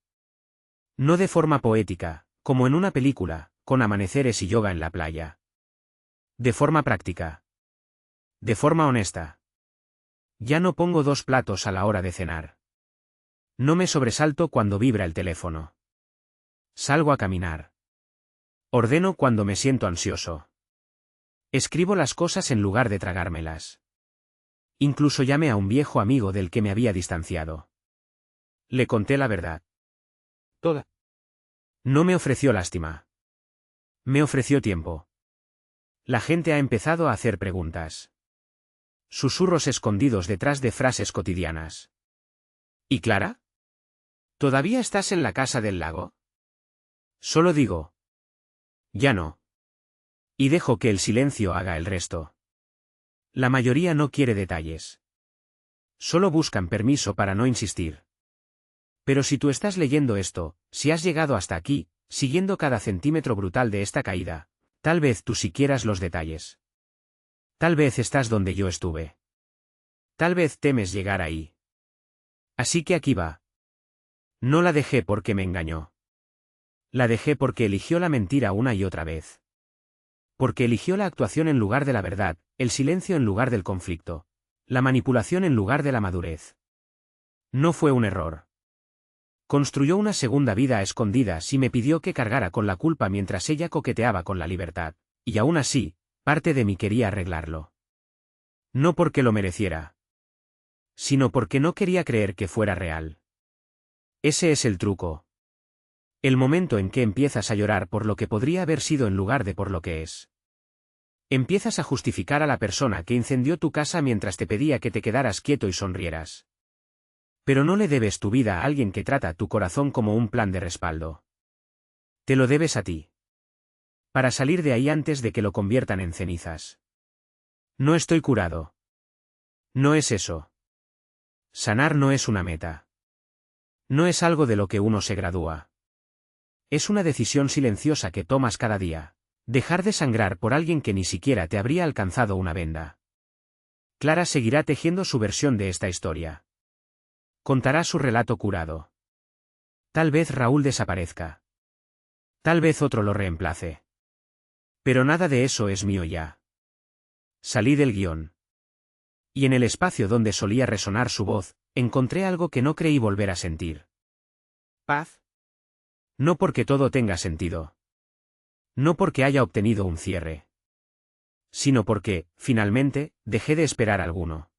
No de forma poética, como en una película, con amaneceres y yoga en la playa. De forma práctica. De forma honesta. Ya no pongo 2 platos a la hora de cenar. No me sobresalto cuando vibra el teléfono. Salgo a caminar. Ordeno cuando me siento ansioso. Escribo las cosas en lugar de tragármelas. Incluso llamé a un viejo amigo del que me había distanciado. Le conté la verdad. Toda. No me ofreció lástima. Me ofreció tiempo. La gente ha empezado a hacer preguntas. Susurros escondidos detrás de frases cotidianas. ¿Y Clara? ¿Todavía estás en la casa del lago? Solo digo. Ya no. Y dejo que el silencio haga el resto. La mayoría no quiere detalles. Solo buscan permiso para no insistir. Pero si tú estás leyendo esto, si has llegado hasta aquí, siguiendo cada centímetro brutal de esta caída, tal vez tú sí quieras los detalles. Tal vez estás donde yo estuve. Tal vez temes llegar ahí. Así que aquí va. No la dejé porque me engañó. La dejé porque eligió la mentira una y otra vez. Porque eligió la actuación en lugar de la verdad, el silencio en lugar del conflicto, la manipulación en lugar de la madurez. No fue un error. Construyó una segunda vida a escondidas y me pidió que cargara con la culpa mientras ella coqueteaba con la libertad, y aún así, parte de mí quería arreglarlo. No porque lo mereciera. sino porque no quería creer que fuera real. Ese es el truco. El momento en que empiezas a llorar por lo que podría haber sido en lugar de por lo que es. Empiezas a justificar a la persona que incendió tu casa mientras te pedía que te quedaras quieto y sonrieras. Pero no le debes tu vida a alguien que trata tu corazón como un plan de respaldo. Te lo debes a ti. Para salir de ahí antes de que lo conviertan en cenizas. No estoy curado. No es eso. Sanar no es una meta. No es algo de lo que uno se gradúa. Es una decisión silenciosa que tomas cada día. Dejar de sangrar por alguien que ni siquiera te habría alcanzado una venda. Clara seguirá tejiendo su versión de esta historia. Contará su relato curado. Tal vez Raúl desaparezca. Tal vez otro lo reemplace. Pero nada de eso es mío ya. Salí del guión. Y en el espacio donde solía resonar su voz, encontré algo que no creí volver a sentir. Paz. No porque todo tenga sentido. No porque haya obtenido un cierre. Sino porque, finalmente, dejé de esperar alguno.